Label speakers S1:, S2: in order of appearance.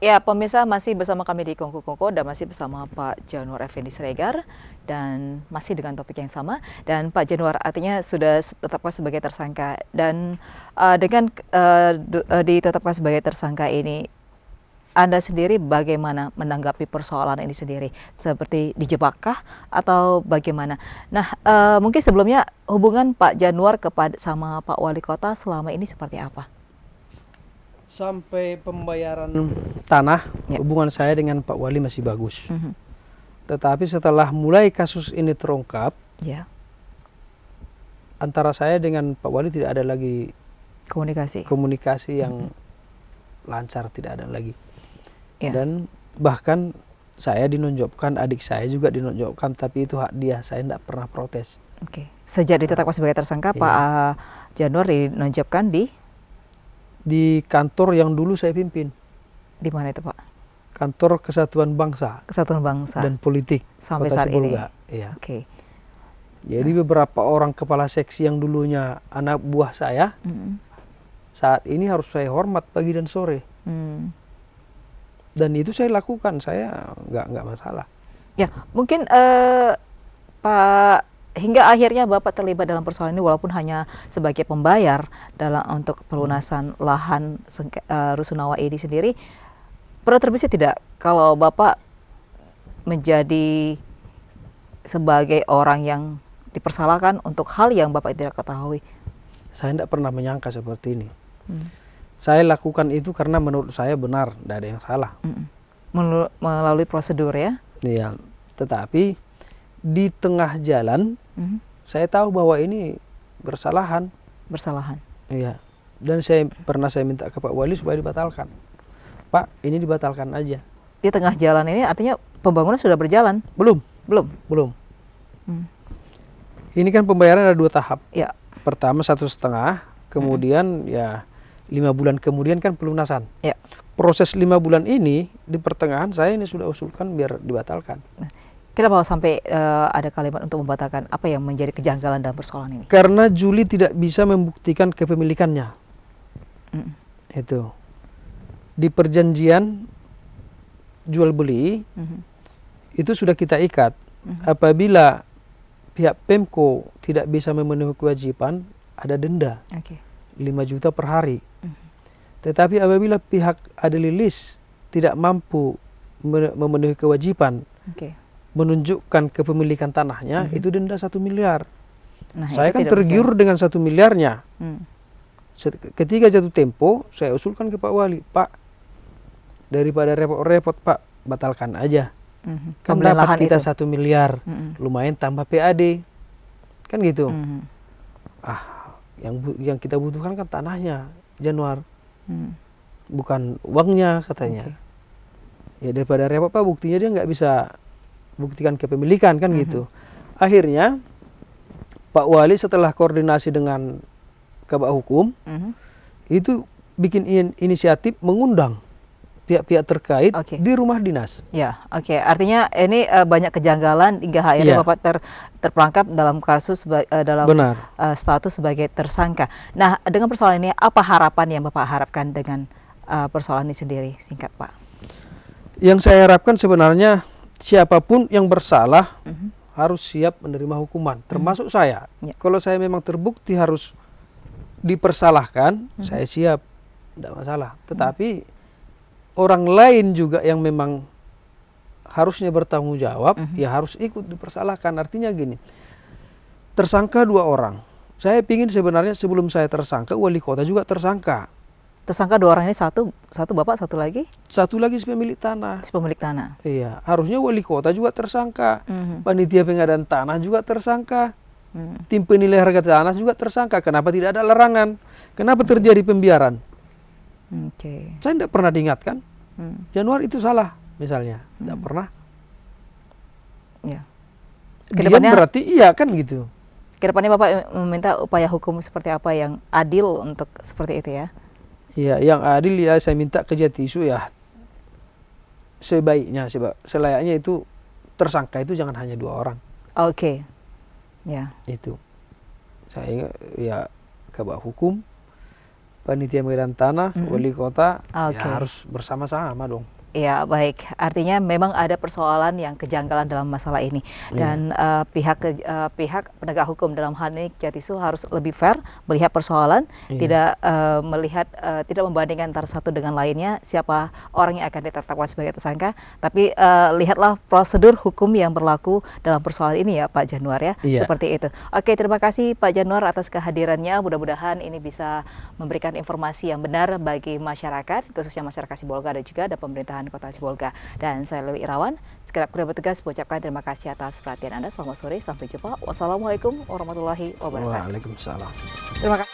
S1: Ya, pemirsa masih bersama kami di Kongko dan masih bersama Pak Januar Effendi Siregar dan masih dengan topik yang sama. Dan Pak Januar artinya sudah ditetapkan sebagai tersangka dan dengan ditetapkan sebagai tersangka ini, Anda sendiri bagaimana menanggapi persoalan ini sendiri? Seperti dijebakkah atau bagaimana? Nah, mungkin sebelumnya hubungan Pak Januar sama Pak Wali Kota selama ini seperti apa?
S2: Sampai pembayaran tanah,
S1: Ya.
S2: hubungan saya dengan Pak Wali masih bagus.
S1: Mhm.
S2: Tetapi setelah mulai kasus ini terungkap,
S1: Ya,
S2: antara saya dengan Pak Wali tidak ada lagi
S1: komunikasi.
S2: yang lancar, tidak ada lagi.
S1: Ya.
S2: Dan bahkan saya dinonjokkan, adik saya juga dinonjokkan, tapi itu hak dia, saya tidak pernah protes.
S1: Oke. Sejak ditetapkan sebagai tersangka,
S2: Iya.
S1: Pak Januar dinonjolkan
S2: Di kantor yang dulu saya pimpin,
S1: di mana itu, Pak?
S2: Kantor Kesatuan Bangsa
S1: Kesatuan Bangsa
S2: dan Politik
S1: sampai
S2: Kota
S1: saat ini.
S2: Sibolga. Iya.
S1: Oke.
S2: Jadi beberapa orang kepala seksi yang dulunya anak buah saya,
S1: Mm.
S2: saat ini harus saya hormat pagi dan sore.
S1: Mm.
S2: Dan itu saya lakukan, saya nggak masalah.
S1: Ya, mungkin Pak, hingga akhirnya Bapak terlibat dalam persoalan ini walaupun hanya sebagai pembayar untuk pelunasan lahan Rusunawa ini sendiri. Pernah terbesit tidak kalau Bapak menjadi sebagai orang yang dipersalahkan untuk hal yang Bapak tidak ketahui?
S2: Saya tidak pernah menyangka seperti ini.
S1: Mm.
S2: Saya lakukan itu karena menurut saya benar, tidak ada yang salah.
S1: Mm. Melalui prosedur ya?
S2: Iya, tetapi di tengah jalan saya tahu bahwa ini bersalahan. Iya. Dan saya minta ke Pak Wali supaya dibatalkan. Pak, ini dibatalkan aja.
S1: Di tengah jalan ini artinya pembangunan sudah berjalan?
S2: Belum.
S1: Mm.
S2: Ini kan pembayaran ada 2 tahap.
S1: Ya.
S2: Pertama 1,5, kemudian ya 5 bulan kemudian kan pelunasan.
S1: Ya.
S2: Proses 5 bulan ini di pertengahan saya ini sudah usulkan biar dibatalkan.
S1: Kenapa sampai ada kalimat untuk membatalkan? Apa yang menjadi kejanggalan dalam persoalan ini?
S2: Karena Juli tidak bisa membuktikan kepemilikannya. Itu. Di perjanjian jual beli itu sudah kita ikat. Apabila pihak Pemko tidak bisa memenuhi kewajiban, ada denda. 5 juta per hari. Tetapi apabila pihak Adelilis tidak mampu memenuhi kewajiban, menunjukkan kepemilikan tanahnya, itu denda 1 miliar.
S1: Nah,
S2: saya kan tergiur dengan 1 miliarnya. Ketika jatuh tempo, saya usulkan ke Pak Wali, Pak, daripada repot-repot Pak, batalkan aja. Kan dapat kita 1 miliar, lumayan tambah PAD. Kan gitu. Yang kita butuhkan kan tanahnya, Januar. Bukan uangnya katanya. Ya daripada repot Pak, buktinya dia nggak bisa buktikan kepemilikan kan gitu. Akhirnya Pak Wali setelah koordinasi dengan Kabak Hukum itu bikin inisiatif mengundang pihak-pihak terkait di rumah dinas.
S1: Ya, artinya ini banyak kejanggalan hingga akhirnya Bapak terperangkap dalam kasus dalam status sebagai tersangka. Nah, dengan persoalan ini apa harapan yang Bapak harapkan dengan persoalan ini sendiri, singkat Pak?
S2: Yang saya harapkan sebenarnya siapapun yang bersalah harus siap menerima hukuman, termasuk saya. Kalau saya memang terbukti harus dipersalahkan, saya siap, tidak masalah. Tetapi orang lain juga yang memang harusnya bertanggung jawab, ya harus ikut dipersalahkan. Artinya gini, tersangka 2 orang. Saya ingin sebenarnya sebelum saya tersangka, Wali Kota juga tersangka.
S1: Tersangka 2 orang ini, satu Bapak, satu lagi?
S2: Satu lagi si pemilik tanah. Iya, harusnya Wali Kota juga tersangka. Panitia pengadaan tanah juga tersangka. Tim penilai harga tanah juga tersangka. Kenapa tidak ada larangan? Kenapa terjadi pembiaran? Saya tidak pernah diingatkan. Januar itu salah, misalnya. Tidak pernah.
S1: Ya.
S2: Kedepannya berarti iya kan gitu.
S1: Kedepannya Bapak meminta upaya hukum seperti apa yang adil untuk seperti itu ya?
S2: Iya, yang adil ya saya minta ke Jatisu ya sebaiknya, selayaknya itu tersangka itu jangan hanya 2 orang.
S1: Ya.
S2: Itu. Saya ya Kabak Hukum panitia Medan Tanah, wali kota,
S1: Oke.
S2: ya harus bersama-sama dong.
S1: Ya, baik. Artinya memang ada persoalan yang kejanggalan dalam masalah ini. Dan pihak penegak hukum dalam hal ini Kejatisu harus lebih fair melihat persoalan, tidak melihat tidak membandingkan antara satu dengan lainnya siapa orang yang akan ditetapkan sebagai tersangka, tapi lihatlah prosedur hukum yang berlaku dalam persoalan ini ya Pak Januar ya. Seperti itu. Oke, terima kasih Pak Januar atas kehadirannya. Mudah-mudahan ini bisa memberikan informasi yang benar bagi masyarakat, khususnya masyarakat Sibolga dan juga ada pemerintahan Kota Sibolga. Dan saya Lewi Irawan, segenap kru bertugas mengucapkan terima kasih atas perhatian Anda. Selamat sore, sampai jumpa. Wassalamualaikum warahmatullahi wabarakatuh.
S2: Waalaikumsalam.
S1: Terima kasih.